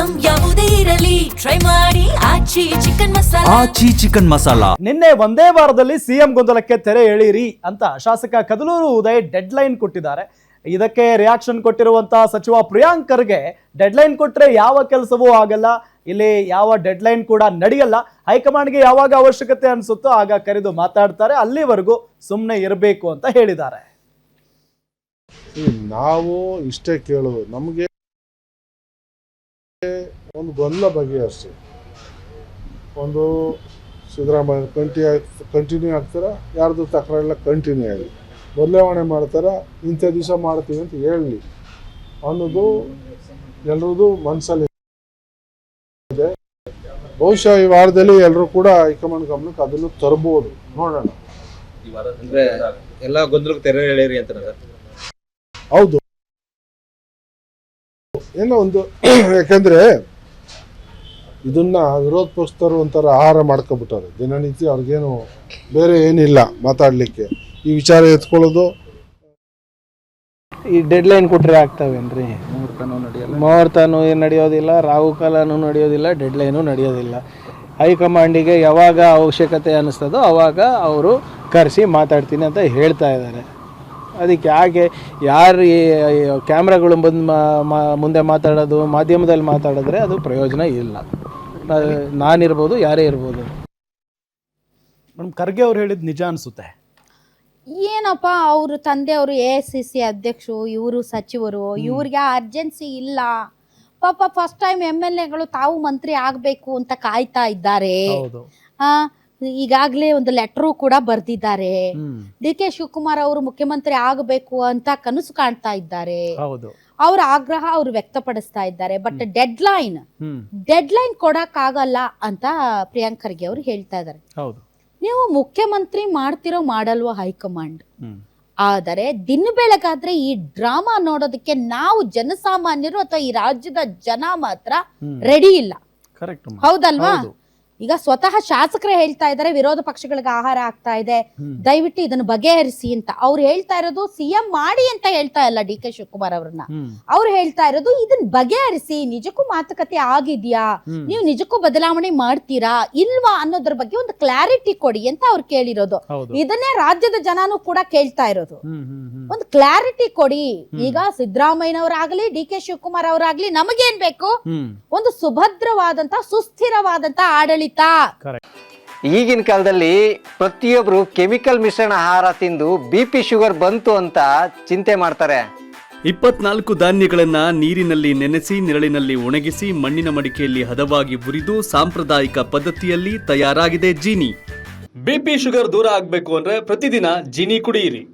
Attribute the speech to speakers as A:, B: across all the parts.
A: Item ಯಾವುದೇ ಇರಲಿ try ಮಾಡಿ ಆಚಿ ಚಿಕನ್ ಮಸಾಲಾ.
B: ನಿನ್ನೆ ಒಂದೇ ವಾರದಲ್ಲಿ ಸಿಎಂ ಗೊಂದಲಕ್ಕೆ ತೆರೆ ಎಳೀರಿ ಅಂತ ಶಾಸಕ ಕದಲೂರು ಉದಯ್ ಡೆಡ್ ಲೈನ್ ಕೊಟ್ಟಿದ್ದಾರೆ. ಇದಕ್ಕೆ ರಿಯಾಕ್ಷನ್ ಕೊಟ್ಟಿರುವಂತಹ ಸಚಿವ ಪ್ರಿಯಾಂಕ್ ಖರ್ಗೆ ಡೆಡ್ ಲೈನ್ ಕೊಟ್ರೆ ಯಾವ ಕೆಲಸವೂ ಆಗಲ್ಲ, ಇಲ್ಲಿ ಯಾವ ಡೆಡ್ ಲೈನ್ ಕೂಡ ನಡೆಯಲ್ಲ, ಹೈಕಮಾಂಡ್ಗೆ ಯಾವಾಗ ಅವಶ್ಯಕತೆ ಅನ್ಸುತ್ತೋ ಆಗ ಕರೆದು ಮಾತಾಡ್ತಾರೆ, ಅಲ್ಲಿವರೆಗೂ ಸುಮ್ಮನೆ ಇರಬೇಕು ಅಂತ ಹೇಳಿದ್ದಾರೆ.
C: ನಾವು ಇಷ್ಟೇ ಕೇಳೋದು, ನಮಗೆ ಒಂದು ಗೊಂದಲ ಬಗೆಹರಿಸಿ, ಒಂದು ಸಿದ್ದರಾಮಯ್ಯ ಕಂಟಿನ್ಯೂ ಆಗ್ತಾರ, ಯಾರ್ದು ತಕರಾರೆಲ್ಲ ಕಂಟಿನ್ಯೂ ಆಗಿ ಬದಲಾವಣೆ ಮಾಡ್ತಾರ, ಇಂಥ ದಿವಸ ಮಾಡ್ತೀವಿ ಅಂತ ಹೇಳಲಿ ಅನ್ನೋದು ಎಲ್ಲರದು ಮನಸ್ಸಲ್ಲಿ ಇದೆ. ಬಹುಶಃ ಈ ವಾರದಲ್ಲಿ ಎಲ್ಲರೂ ಕೂಡ ಹೈಕಮಾಂಡ್ ಗಮನಕ್ಕೆ ಅದನ್ನು ತರಬಹುದು, ನೋಡೋಣ.
D: ಎಲ್ಲ ಗೊಂದಲಕ್ಕೆ ತೆರೆ ಎಳೆಯಿರಿ ಅಂತ.
C: ಹೌದು, ಏನೋ ಒಂದು ಯಾಕಂದ್ರೆ ಇದನ್ನ ವಿರೋಧ ಪಕ್ಷದವರು ಒಂಥರ ಆಹಾರ ಮಾಡ್ಕೊಬಿಟ್ಟಾರೆ ದಿನನಿತ್ಯ, ಅವ್ರಿಗೇನು ಬೇರೆ ಏನಿಲ್ಲ ಮಾತಾಡ್ಲಿಕ್ಕೆ, ಈ ವಿಚಾರ ಎತ್ಕೊಳ್ಳೋದು.
E: ಈ ಡೆಡ್ ಲೈನ್ ಕೊಟ್ಟರೆ ಆಗ್ತಾವೇನ್ರಿ? ಮುಹೂರ್ತನೂ ನಡೆಯೋದಿಲ್ಲ, ರಾಹುಕಾಲನೂ ನಡೆಯೋದಿಲ್ಲ, ಡೆಡ್ ಲೈನು ನಡೆಯೋದಿಲ್ಲ. ಹೈಕಮಾಂಡಿಗೆ ಯಾವಾಗ ಅವಶ್ಯಕತೆ ಅನ್ನಿಸ್ತದೋ ಅವಾಗ ಅವರು ಕರೆಸಿ ಮಾತಾಡ್ತೀನಿ ಅಂತ ಹೇಳ್ತಾ ಇದ್ದಾರೆ. ಅದಕ್ಕೆ ಯಾರು ಕ್ಯಾಮ್ರಾಗಳು ಬಂದು ಮುಂದೆ ಮಾತಾಡೋದು, ಮಾಧ್ಯಮದಲ್ಲಿ ಮಾತಾಡಿದ್ರೆ ಅದು ಪ್ರಯೋಜನ ಇಲ್ಲ. ನಾನಿರ್ಬೋದು, ಯಾರೇ ಇರ್ಬೋದು.
B: ಮೇಡಮ್, ಖರ್ಗೆ ಅವ್ರು ಹೇಳಿದ್ ನಿಜ ಅನಿಸುತ್ತೆ.
F: ಏನಪ್ಪ, ಅವರು ತಂದೆಯವರು AICC ಅಧ್ಯಕ್ಷರು, ಇವರು ಸಚಿವರು, ಇವ್ರಿಗೆ ಅರ್ಜೆನ್ಸಿ ಇಲ್ಲ ಪಾಪ. ಫಸ್ಟ್ ಟೈಮ್ MLAಗಳು ತಾವು ಮಂತ್ರಿ ಆಗಬೇಕು ಅಂತ ಕಾಯ್ತಾ ಇದ್ದಾರೆ. ಈಗಾಗಲೇ ಒಂದು ಲೆಟರು ಕೂಡ ಬರ್ದಿದ್ದಾರೆ. DK ಶಿವಕುಮಾರ್ ಅವರು ಮುಖ್ಯಮಂತ್ರಿ ಆಗಬೇಕು ಅಂತ ಕನಸು ಕಾಣ್ತಾ ಇದ್ದಾರೆ. ಅವ್ರ ಆಗ್ರಹ ಅವ್ರು ವ್ಯಕ್ತಪಡಿಸ್ತಾ ಇದ್ದಾರೆ. ಬಟ್ ಡೆಡ್ ಲೈನ್ ಕೊಡಕ್ ಆಗಲ್ಲ ಅಂತ ಪ್ರಿಯಾಂಕ್ ಖರ್ಗೆ ಅವರು ಹೇಳ್ತಾ ಇದ್ದಾರೆ. ನೀವು ಮುಖ್ಯಮಂತ್ರಿ ಮಾಡ್ತಿರೋ ಮಾಡಲ್ವ ಹೈಕಮಾಂಡ್, ಆದರೆ ದಿನ ಬೆಳಗಾದ್ರೆ ಈ ಡ್ರಾಮಾ ನೋಡೋದಕ್ಕೆ ನಾವು ಜನಸಾಮಾನ್ಯರು ಅಥವಾ ಈ ರಾಜ್ಯದ ಜನ ಮಾತ್ರ ರೆಡಿ ಇಲ್ಲ. ಹೌದಲ್ವಾ? ಈಗ ಸ್ವತಃ ಶಾಸಕರೇ ಹೇಳ್ತಾ ಇದ್ದಾರೆ ವಿರೋಧ ಪಕ್ಷಗಳಿಗೆ ಆಹಾರ ಆಗ್ತಾ ಇದೆ, ದಯವಿಟ್ಟು ಇದನ್ನು ಬಗೆಹರಿಸಿ ಅಂತ. ಅವ್ರು ಹೇಳ್ತಾ ಇರೋದು CM ಮಾಡಿ ಅಂತ ಹೇಳ್ತಾ ಇಲ್ಲ DK ಶಿವಕುಮಾರ್ ಅವ್ರನ್ನ. ಅವ್ರು ಹೇಳ್ತಾ ಇರೋದು ಇದನ್ನ ಬಗೆಹರಿಸಿ, ನಿಜಕ್ಕೂ ಮಾತುಕತೆ ಆಗಿದ್ಯಾ, ನೀವು ನಿಜಕ್ಕೂ ಬದಲಾವಣೆ ಮಾಡ್ತೀರಾ ಇಲ್ವಾ ಅನ್ನೋದ್ರ ಬಗ್ಗೆ ಒಂದು ಕ್ಲಾರಿಟಿ ಕೊಡಿ ಅಂತ ಅವ್ರು ಕೇಳಿರೋದು. ಇದನ್ನೇ ರಾಜ್ಯದ ಜನನು ಕೂಡ ಕೇಳ್ತಾ ಇರೋದು, ಒಂದು ಕ್ಲಾರಿಟಿ ಕೊಡಿ. ಈಗ ಸಿದ್ದರಾಮಯ್ಯನವರಾಗ್ಲಿ DK ಶಿವಕುಮಾರ್ ಅವರಾಗ್ಲಿ ನಮಗೇನ್ ಬೇಕು? ಒಂದು ಸುಭದ್ರವಾದಂತ ಸುಸ್ಥಿರವಾದಂತ ಆಡಳಿತ.
G: ಈಗಿನ ಕಾಲದಲ್ಲಿ ಪ್ರತಿಯೊಬ್ರು ಕೆಮಿಕಲ್ ಮಿಶ್ರಣ ಆಹಾರ ತಿಂದು BP ಶುಗರ್ ಬಂತು ಅಂತ ಚಿಂತೆ ಮಾಡ್ತಾರೆ.
H: 24 ಧಾನ್ಯಗಳನ್ನ ನೀರಿನಲ್ಲಿ ನೆನೆಸಿ ನೆರಳಿನಲ್ಲಿ ಒಣಗಿಸಿ ಮಣ್ಣಿನ ಮಡಿಕೆಯಲ್ಲಿ ಹದವಾಗಿ ಹುರಿದು ಸಾಂಪ್ರದಾಯಿಕ ಪದ್ಧತಿಯಲ್ಲಿ ತಯಾರಾಗಿದೆ ಜೀನಿ. BP ಶುಗರ್ ದೂರ ಆಗ್ಬೇಕು ಅಂದ್ರೆ ಪ್ರತಿದಿನ ಜೀನಿ ಕುಡಿಯಿರಿ.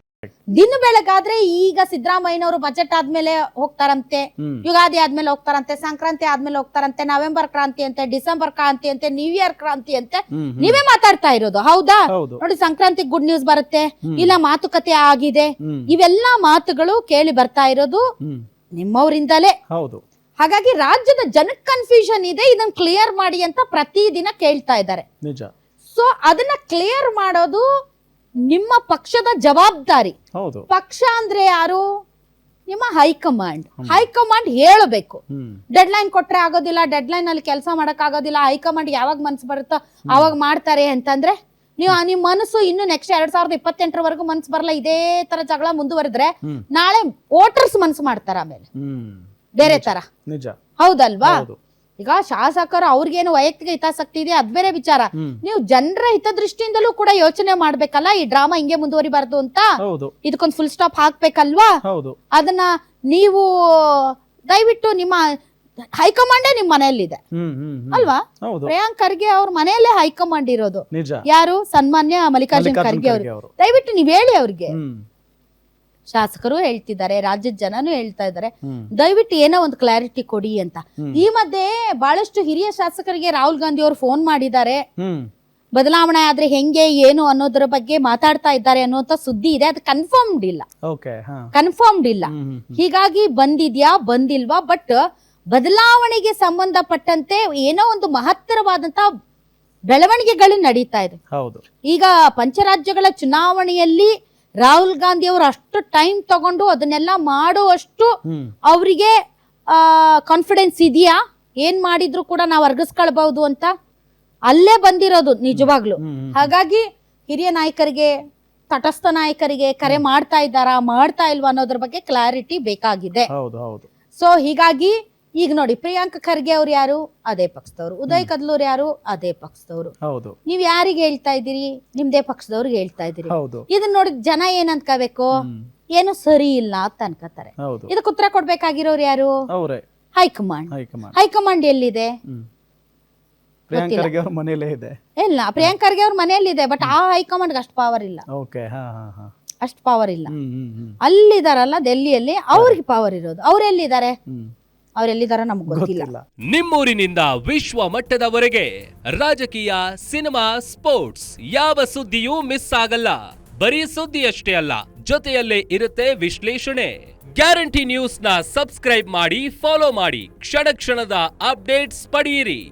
F: ದಿನ ಬೆಳಗಾದ್ರೆ ಈಗ ಸಿದ್ದರಾಮಯ್ಯನವರು ಬಜೆಟ್ ಆದ್ಮೇಲೆ ಹೋಗ್ತಾರಂತೆ, ಯುಗಾದಿ ಆದ್ಮೇಲೆ ಹೋಗ್ತಾರಂತೆ, ಸಂಕ್ರಾಂತಿ ಆದ್ಮೇಲೆ ಹೋಗ್ತಾರಂತೆ, ನವೆಂಬರ್ ಕ್ರಾಂತಿ ಅಂತೆ, ಡಿಸೆಂಬರ್ ಕ್ರಾಂತಿ ಅಂತೆ, ನ್ಯೂ ಇಯರ್ ಕ್ರಾಂತಿ ಅಂತೆ ನೀವೇ ಮಾತಾಡ್ತಾ ಇರೋದು. ಹೌದಾ? ನೋಡಿ, ಸಂಕ್ರಾಂತಿ ಗುಡ್ ನ್ಯೂಸ್ ಬರುತ್ತೆ, ಇಲ್ಲ ಮಾತುಕತೆ ಆಗಿದೆ, ಇವೆಲ್ಲಾ ಮಾತುಗಳು ಕೇಳಿ ಬರ್ತಾ ಇರೋದು ನಿಮ್ಮವರಿಂದಲೇ. ಹಾಗಾಗಿ ರಾಜ್ಯದ ಜನಕ್ಕೆ ಕನ್ಫ್ಯೂಷನ್ ಇದೆ, ಇದನ್ನ ಕ್ಲಿಯರ್ ಮಾಡಿ ಅಂತ ಪ್ರತಿದಿನ ಕೇಳ್ತಾ ಇದ್ದಾರೆ. ಸೊ ಅದನ್ನ ಕ್ಲಿಯರ್ ಮಾಡೋದು ನಿಮ್ಮ ಪಕ್ಷದ ಜವಾಬ್ದಾರಿ. ಪಕ್ಷ ಅಂದ್ರೆ ಯಾರು? ನಿಮ್ಮ ಹೈಕಮಾಂಡ್ ಹೇಳಬೇಕು. ಡೆಡ್ ಲೈನ್ ಕೊಟ್ರೆ ಆಗೋದಿಲ್ಲ, ಡೆಡ್ ಲೈನ್ ಅಲ್ಲಿ ಕೆಲಸ ಮಾಡಕ್ ಆಗೋದಿಲ್ಲ, ಹೈಕಮಾಂಡ್ ಯಾವಾಗ ಮನ್ಸು ಬರುತ್ತೋ ಅವಾಗ ಮಾಡ್ತಾರೆ ಅಂತಂದ್ರೆ ನಿಮ್ ಮನಸ್ಸು ಇನ್ನು ನೆಕ್ಸ್ಟ್ 2028 ಮನ್ಸು ಬರಲ್ಲ, ಇದೇ ತರ ಜಗಳ ಮುಂದುವರೆದ್ರೆ ನಾಳೆ ವೋಟರ್ಸ್ ಮನ್ಸು ಮಾಡ್ತಾರ, ಆಮೇಲೆ ಬೇರೆ ತರ. ಹೌದಲ್ವಾ? ಈಗ ಶಾಸಕರು ಅವ್ರಿಗೇನು ವೈಯಕ್ತಿಕ ಹಿತಾಸಕ್ತಿ ಇದೆ, ಅದ್ ಬೇರೆ ವಿಚಾರ. ನೀವು ಜನರ ಹಿತದೃಷ್ಟಿಯಿಂದಲೂ ಕೂಡ ಯೋಚನೆ ಮಾಡ್ಬೇಕಲ್ಲ, ಈ ಡ್ರಾಮಾ ಹಿಂಗೆ ಮುಂದುವರಿಬಾರ್ದು ಅಂತ. ಇದಕ್ಕೊಂದು ಫುಲ್ ಸ್ಟಾಪ್ ಹಾಕ್ಬೇಕಲ್ವಾ? ಅದನ್ನ ನೀವು ದಯವಿಟ್ಟು ನಿಮ್ಮ ಹೈಕಮಾಂಡೇ ನಿಮ್ ಮನೆಯಲ್ಲಿದೆ ಅಲ್ವಾ? ಪ್ರಿಯಾಂಕ್ ಖರ್ಗೆ ಅವ್ರ ಮನೆಯಲ್ಲೇ ಹೈಕಮಾಂಡ್ ಇರೋದು. ಯಾರು? ಸನ್ಮಾನ್ಯ ಮಲ್ಲಿಕಾರ್ಜುನ್ ಖರ್ಗೆ ಅವರು. ದಯವಿಟ್ಟು ನೀವ್ ಹೇಳಿ ಅವ್ರಿಗೆ. ಶಾಸಕರು ಹೇಳ್ತಿದ್ದಾರೆ, ರಾಜ್ಯದ ಜನನು ಹೇಳ್ತಾ ಇದ್ದಾರೆ, ದಯವಿಟ್ಟು ಏನೋ ಒಂದು ಕ್ಲಾರಿಟಿ ಕೊಡಿ ಅಂತ. ಈ ಮಧ್ಯೆ ಬಹಳಷ್ಟು ಹಿರಿಯ ಶಾಸಕರಿಗೆ ರಾಹುಲ್ ಗಾಂಧಿ ಅವರು ಫೋನ್ ಮಾಡಿದ್ದಾರೆ. ಬದಲಾವಣೆ ಆದ್ರೆ ಹೆಂಗೆ ಏನು ಅನ್ನೋದ್ರ ಬಗ್ಗೆ ಮಾತಾಡ್ತಾ ಇದ್ದಾರೆ ಅನ್ನುವಂತ ಸುದ್ದಿ ಇದೆ. ಅದು ಕನ್ಫರ್ಮ್ಡ್ ಇಲ್ಲ. ಹೀಗಾಗಿ ಬಂದಿದ್ಯಾ ಬಂದಿಲ್ವಾ, ಬಟ್ ಬದಲಾವಣೆಗೆ ಸಂಬಂಧಪಟ್ಟಂತೆ ಏನೋ ಒಂದು ಮಹತ್ತರವಾದಂತ ಬೆಳವಣಿಗೆಗಳು ನಡೀತಾ ಇದೆ. ಈಗ ಪಂಚರಾಜ್ಯಗಳ ಚುನಾವಣೆಯಲ್ಲಿ ರಾಹುಲ್ ಗಾಂಧಿ ಅವರು ಅಷ್ಟು ಟೈಮ್ ತಗೊಂಡು ಅದನ್ನೆಲ್ಲ ಮಾಡುವಷ್ಟು ಅವರಿಗೆ ಕಾನ್ಫಿಡೆನ್ಸ್ ಇದೆಯಾ? ಏನ್ ಮಾಡಿದ್ರು ಕೂಡ ನಾವು ಅರ್ಗಿಸ್ಕೊಳ್ಬಹುದು ಅಂತ ಅಲ್ಲೇ ಬಂದಿರೋದು ನಿಜವಾಗ್ಲು. ಹಾಗಾಗಿ ಹಿರಿಯ ನಾಯಕರಿಗೆ, ತಟಸ್ಥ ನಾಯಕರಿಗೆ ಕರೆ ಮಾಡ್ತಾ ಇದ್ದಾರಾ ಮಾಡ್ತಾ ಇಲ್ವಾ ಅನ್ನೋದ್ರ ಬಗ್ಗೆ ಕ್ಲಾರಿಟಿ ಬೇಕಾಗಿದೆ. ಸೊ ಹೀಗಾಗಿ ಈಗ ನೋಡಿ, ಪ್ರಿಯಾಂಕ್ ಖರ್ಗೆ ಅವ್ರು ಯಾರು? ಅದೇ ಪಕ್ಷದವ್ರು. ಉದಯ್ ಕದ್ಲೂರ್ ಯಾರು? ಅದೇ ಪಕ್ಷದವ್ರು. ನೀವ್ ಯಾರಿಗೆ ಹೇಳ್ತಾ ಇದ್ದೀರಿ? ನಿಮ್ದೇ ಪಕ್ಷದವ್ರಿಗೆ ಹೇಳ್ತಾ ಇದ್ದೀರಿ. ಇದನ್ನ ನೋಡಿ ಜನ ಏನ್ ಅನ್ಕೋಬೇಕು? ಏನು ಸರಿ ಇಲ್ಲ ಅಂತ ಅನ್ಕೋತಾರೆ. ಇದಕ್ಕೆ ಉತ್ತರ ಕೊಡ್ಬೇಕಾಗಿರೋರು ಯಾರು? ಹೈಕಮಾಂಡ್. ಹೈಕಮಾಂಡ್ ಎಲ್ಲಿದೆ? ಇಲ್ಲ, ಪ್ರಿಯಾಂಕ್ ಖರ್ಗೆ ಅವ್ರ ಮನೆಯಲ್ಲಿದೆ. ಬಟ್ ಆ ಹೈಕಮಾಂಡ್ ಅಷ್ಟು ಪವರ್ ಇಲ್ಲ. ಅಷ್ಟು ಪವರ್ ಇಲ್ಲ. ಅಲ್ಲಿದಾರಲ್ಲ ಡೆಲ್ಲಿಯಲ್ಲಿ, ಅವ್ರಿಗೆ ಪವರ್ ಇರೋದು. ಅವ್ರೆಲ್ಲಿದ್ದಾರೆ? ಅವರೆಲ್ಲಿದಾರ ನಮ್ಗೆ ಗೊತ್ತಿಲ್ಲ.
D: ನಿಮ್ಮೂರಿನಿಂದ ವಿಶ್ವ ಮಟ್ಟದವರೆಗೆ ರಾಜಕೀಯ, ಸಿನಿಮಾ, ಸ್ಪೋರ್ಟ್ಸ್ ಯಾವ ಸುದ್ದಿಯೂ ಮಿಸ್ ಆಗಲ್ಲ. ಬರೀ ಸುದ್ದಿಯಷ್ಟೇ ಅಲ್ಲ, ಜೊತೆಯಲ್ಲೇ ಇರುತ್ತೆ ವಿಶ್ಲೇಷಣೆ. ಗ್ಯಾರಂಟಿ ನ್ಯೂಸ್ ನ ಸಬ್ಸ್ಕ್ರೈಬ್ ಮಾಡಿ, ಫಾಲೋ ಮಾಡಿ, ಕ್ಷಣ ಕ್ಷಣದ ಅಪ್ಡೇಟ್ಸ್ ಪಡೆಯಿರಿ.